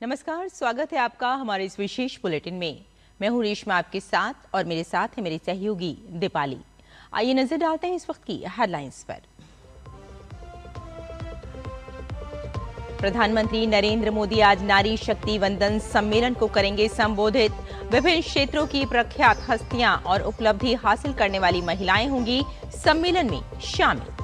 नमस्कार, स्वागत है आपका हमारे इस विशेष बुलेटिन में। मैं हूं रेशमा आपके साथ और मेरे साथ है मेरी सहयोगी दीपाली। आइए नजर डालते हैं इस वक्त की हेडलाइंस पर। प्रधानमंत्री नरेंद्र मोदी आज नारी शक्ति वंदन सम्मेलन को करेंगे संबोधित। विभिन्न क्षेत्रों की प्रख्यात हस्तियां और उपलब्धि हासिल करने वाली महिलाएं होंगी सम्मेलन में शामिल।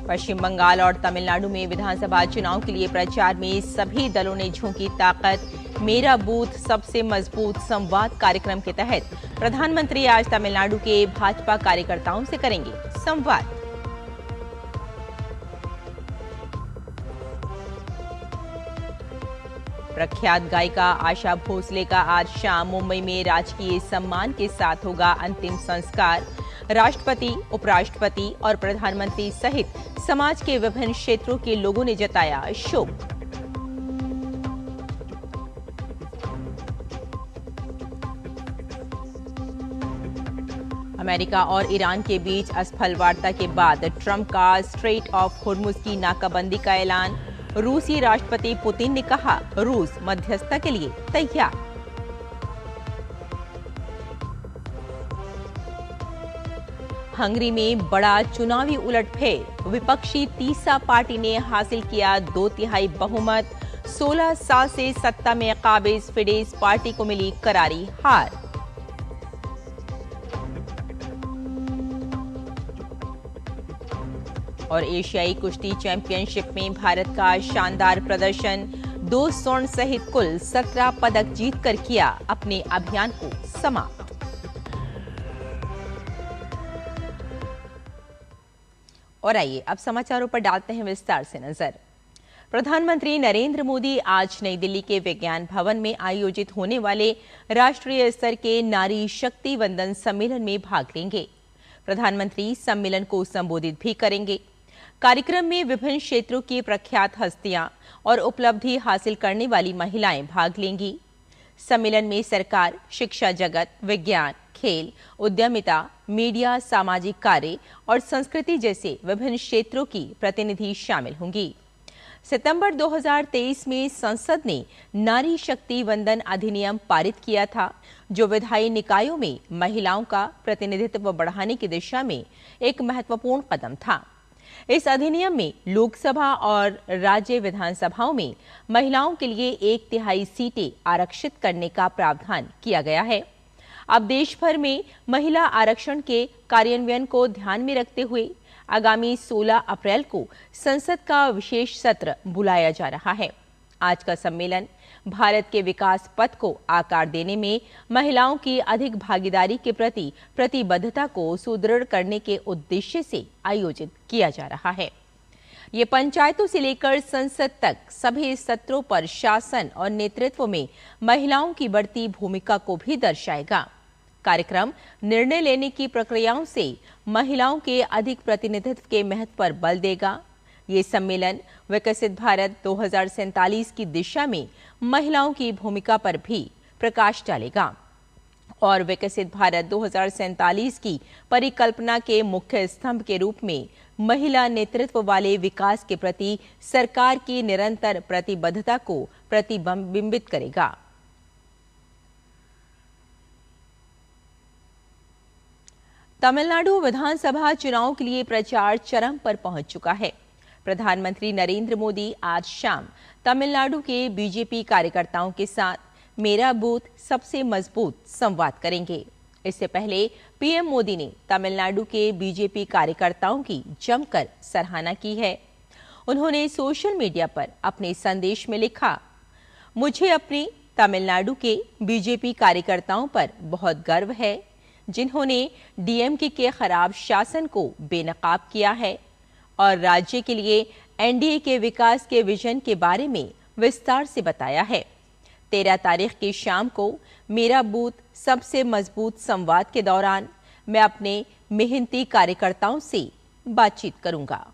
पश्चिम बंगाल और तमिलनाडु में विधानसभा चुनाव के लिए प्रचार में सभी दलों ने झोंकी ताकत। मेरा बूथ सबसे मजबूत संवाद कार्यक्रम के तहत प्रधानमंत्री आज तमिलनाडु के भाजपा कार्यकर्ताओं से करेंगे संवाद। प्रख्यात गायिका आशा भोसले का आज शाम मुंबई में राजकीय सम्मान के साथ होगा अंतिम संस्कार। राष्ट्रपति, उपराष्ट्रपति और प्रधानमंत्री सहित समाज के विभिन्न क्षेत्रों के लोगों ने जताया शोक। अमेरिका और ईरान के बीच असफल वार्ता के बाद ट्रंप का स्ट्रेट ऑफ होर्मुज की नाकाबंदी का ऐलान। रूसी राष्ट्रपति पुतिन ने कहा, रूस मध्यस्थता के लिए तैयार। हंगरी में बड़ा चुनावी उलटफेर। विपक्षी तीसा पार्टी ने हासिल किया 2/3 बहुमत। 16 साल से सत्ता में काबिज फिडेस पार्टी को मिली करारी हार। और एशियाई कुश्ती चैंपियनशिप में भारत का शानदार प्रदर्शन। 2 स्वर्ण सहित कुल 17 पदक जीतकर किया अपने अभियान को समाप्त। और आइए अब समाचारों पर डालते हैं विस्तार से नजर। प्रधानमंत्री नरेंद्र मोदी आज नई दिल्ली के विज्ञान भवन में आयोजित होने वाले राष्ट्रीय स्तर के नारी शक्ति वंदन सम्मेलन में भाग लेंगे। प्रधानमंत्री सम्मेलन को संबोधित भी करेंगे। कार्यक्रम में विभिन्न क्षेत्रों की प्रख्यात हस्तियां और उपलब्धि हासिल करने वाली महिलाएं भाग लेंगी। सम्मेलन में सरकार, शिक्षा जगत, विज्ञान, खेल, उद्यमिता, मीडिया, सामाजिक कार्य और संस्कृति जैसे विभिन्न क्षेत्रों की प्रतिनिधि शामिल होंगी। सितंबर 2023 में संसद ने नारी शक्ति वंदन अधिनियम पारित किया था, जो विधायी निकायों में महिलाओं का प्रतिनिधित्व बढ़ाने की दिशा में एक महत्वपूर्ण कदम था। इस अधिनियम में लोकसभा और राज्य विधानसभाओं में महिलाओं के लिए 1/3 सीटें आरक्षित करने का प्रावधान किया गया है। अब देश भर में महिला आरक्षण के कार्यान्वयन को ध्यान में रखते हुए आगामी 16 अप्रैल को संसद का विशेष सत्र बुलाया जा रहा है। आज का सम्मेलन भारत के विकास पथ को आकार देने में महिलाओं की अधिक भागीदारी के प्रति प्रतिबद्धता को सुदृढ़ करने के उद्देश्य से आयोजित किया जा रहा है। ये पंचायतों से लेकर संसद तक सभी सत्रों पर शासन और नेतृत्व में महिलाओं की बढ़ती भूमिका को भी दर्शाएगा। कार्यक्रम निर्णय लेने की प्रक्रियाओं से महिलाओं के अधिक प्रतिनिधित्व के महत्व पर बल देगा। ये सम्मेलन विकसित भारत 2047 की दिशा में महिलाओं की भूमिका पर भी प्रकाश डालेगा और विकसित भारत 2047 की परिकल्पना के मुख्य स्तंभ के रूप में महिला नेतृत्व वाले विकास के प्रति सरकार की निरंतर प्रतिबद्धता को प्रतिबिंबित करेगा। तमिलनाडु विधानसभा चुनाव के लिए प्रचार चरम पर पहुंच चुका है। प्रधानमंत्री नरेंद्र मोदी आज शाम तमिलनाडु के बीजेपी कार्यकर्ताओं के साथ मेरा बूथ सबसे मजबूत संवाद करेंगे। इससे पहले पीएम मोदी ने तमिलनाडु के बीजेपी कार्यकर्ताओं की जमकर सराहना की है। उन्होंने सोशल मीडिया पर अपने संदेश में लिखा, मुझे अपने तमिलनाडु के बीजेपी कार्यकर्ताओं पर बहुत गर्व है, जिन्होंने डीएमके के खराब शासन को बेनकाब किया है और राज्य के लिए एनडीए के विकास के विजन के बारे में विस्तार से बताया है। 13 तारीख की शाम को मेरा बूथ सबसे मजबूत संवाद के दौरान मैं अपने मेहनती कार्यकर्ताओं से बातचीत करूंगा।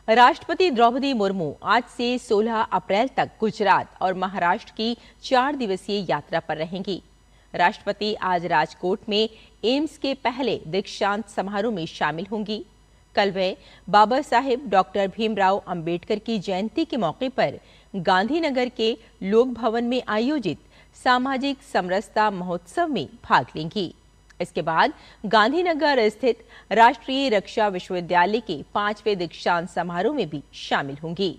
राष्ट्रपति द्रौपदी मुर्मू आज से 16 अप्रैल तक गुजरात और महाराष्ट्र की 4 दिवसीय यात्रा पर रहेंगी। राष्ट्रपति आज राजकोट में एम्स के पहले दीक्षांत समारोह में शामिल होंगी। कल वे बाबा साहेब डॉक्टर भीमराव अंबेडकर की जयंती के मौके पर गांधीनगर के लोक भवन में आयोजित सामाजिक समरसता महोत्सव में भाग लेंगी। इसके बाद गांधीनगर स्थित राष्ट्रीय रक्षा विश्वविद्यालय के 5वें दीक्षांत समारोह में भी शामिल होंगी।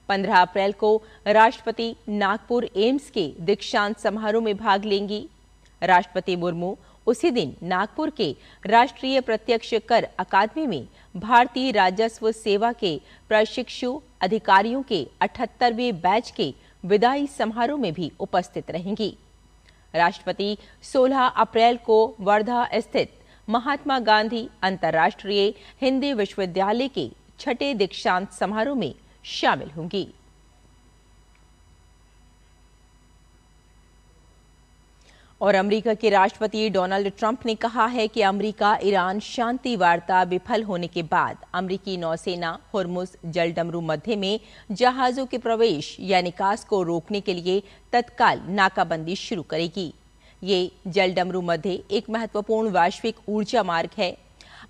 15 अप्रैल को राष्ट्रपति नागपुर एम्स के दीक्षांत समारोह में भाग लेंगी। राष्ट्रपति मुर्मू उसी दिन नागपुर के राष्ट्रीय प्रत्यक्ष कर अकादमी में भारतीय राजस्व सेवा के प्रशिक्षु अधिकारियों के 78वें बैच के विदाई समारोह में भी उपस्थित रहेंगी। राष्ट्रपति 16 अप्रैल को वर्धा स्थित महात्मा गांधी अंतर्राष्ट्रीय हिंदी विश्वविद्यालय के 6ठे दीक्षांत समारोह में शामिल होंगी। और अमेरिका के राष्ट्रपति डोनाल्ड ट्रंप ने कहा है कि अमेरिका ईरान शांति वार्ता विफल होने के बाद अमेरिकी नौसेना होर्मुज जलडमरू मध्य में जहाजों के प्रवेश या निकास को रोकने के लिए तत्काल नाकाबंदी शुरू करेगी। ये जलडमरू मध्य एक महत्वपूर्ण वैश्विक ऊर्जा मार्ग है।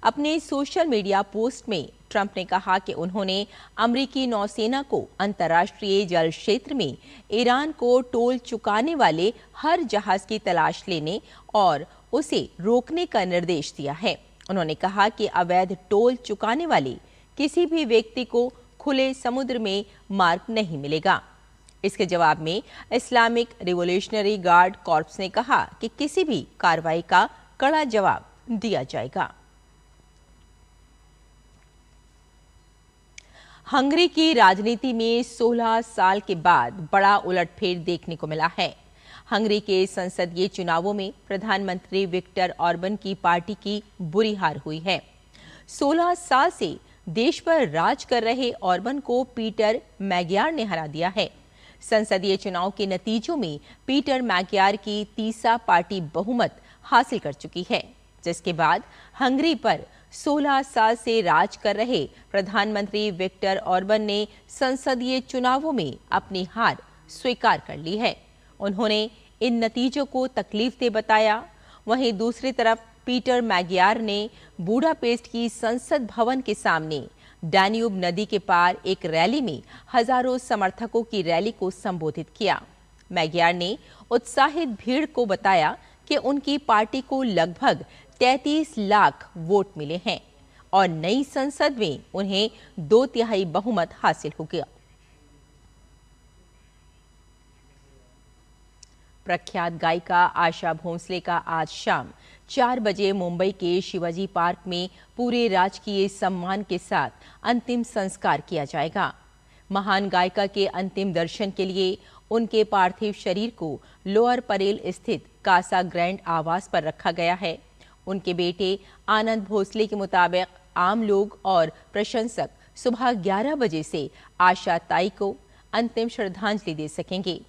अपने सोशल मीडिया पोस्ट में ट्रंप ने कहा कि उन्होंने अमेरिकी नौसेना को अंतर्राष्ट्रीय जल क्षेत्र में ईरान को टोल चुकाने वाले हर जहाज की तलाश लेने और उसे रोकने का निर्देश दिया है। उन्होंने कहा कि अवैध टोल चुकाने वाले किसी भी व्यक्ति को खुले समुद्र में मार्ग नहीं मिलेगा। इसके जवाब में इस्लामिक रिवोल्यूशनरी गार्ड कॉर्प्स ने कहा कि किसी भी कार्रवाई का कड़ा जवाब दिया जाएगा। हंगरी की राजनीति में 16 साल के बाद बड़ा उलटफेर देखने को मिला है। हंगरी के संसदीय चुनावों में प्रधानमंत्री विक्टर ऑर्बन की पार्टी की बुरी हार हुई है। 16 साल से देश पर राज कर रहे ऑर्बन को पीटर मैग्यार ने हरा दिया है। संसदीय चुनाव के नतीजों में पीटर मैग्यार की तीसरा पार्टी बहुमत हासिल कर चुकी है, जिसके बाद हंगरी पर 16 साल से राज कर रहे प्रधानमंत्री विक्टर ऑर्बन ने संसदीय चुनावों में अपनी हार स्वीकार कर ली है। उन्होंने इन नतीजों को तकलीफदेह बताया। वहीं दूसरी तरफ पीटर मैग्यार ने बुडापेस्ट की संसद भवन के सामने डैन्यूब नदी के पार एक रैली में हजारों समर्थकों की रैली को संबोधित किया। मैग्यार ने उत्साहित भीड़ को बताया कि उनकी पार्टी को लगभग 33 लाख वोट मिले हैं और नई संसद में उन्हें 2/3 बहुमत हासिल हो गया। प्रख्यात गायिका आशा भोंसले का आज शाम 4 बजे मुंबई के शिवाजी पार्क में पूरे राजकीय सम्मान के साथ अंतिम संस्कार किया जाएगा। महान गायिका के अंतिम दर्शन के लिए उनके पार्थिव शरीर को लोअर परेल स्थित कासा ग्रैंड आवास पर रखा गया है। उनके बेटे आनंद भोसले के मुताबिक आम लोग और प्रशंसक सुबह 11 बजे से आशा ताई को अंतिम श्रद्धांजलि दे सकेंगे।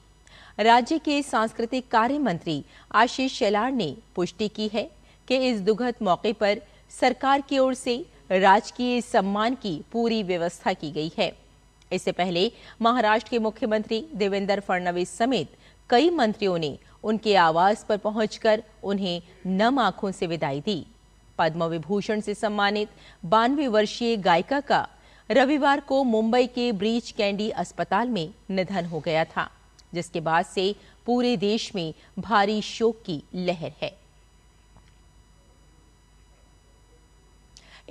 राज्य के सांस्कृतिक कार्य मंत्री आशीष शेलार ने पुष्टि की है कि इस दुखद मौके पर सरकार की ओर से राजकीय सम्मान की पूरी व्यवस्था की गई है। इससे पहले महाराष्ट्र के मुख्यमंत्री देवेंद्र फडणवीस समेत कई मंत्रियों ने उनके आवास पर पहुंचकर उन्हें नम आंखों से विदाई दी। पद्म विभूषण से सम्मानित 92 वर्षीय गायिका का रविवार को मुंबई के ब्रीच कैंडी अस्पताल में निधन हो गया था, जिसके बाद से पूरे देश में भारी शोक की लहर है।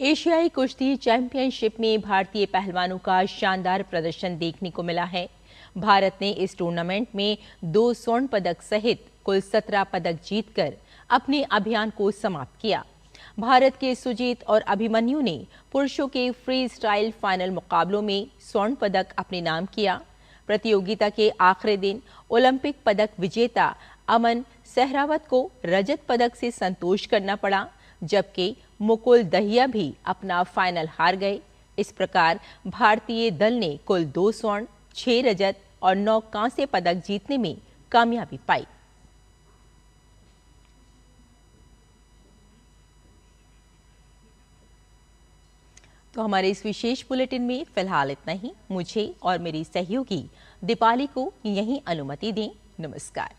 एशियाई कुश्ती चैंपियनशिप में भारतीय पहलवानों का शानदार प्रदर्शन देखने को मिला है। भारत ने इस टूर्नामेंट में 2 स्वर्ण पदक सहित कुल 17 पदक जीतकर अपने अभियान को समाप्त किया। भारत के सुजीत और अभिमन्यु ने पुरुषों के फ्री स्टाइल फाइनल मुकाबलों में स्वर्ण पदक अपने नाम किया। प्रतियोगिता के आखिरी दिन ओलंपिक पदक विजेता अमन सहरावत को रजत पदक से संतोष करना पड़ा, जबकि मुकुल दहिया भी अपना फाइनल हार गए। इस प्रकार भारतीय दल ने कुल 2 स्वर्ण, 6 रजत और 9 कांस्य पदक जीतने में कामयाबी पाई। तो हमारे इस विशेष बुलेटिन में फिलहाल इतना ही। मुझे और मेरी सहयोगी दीपाली को यहीं अनुमति दें। नमस्कार।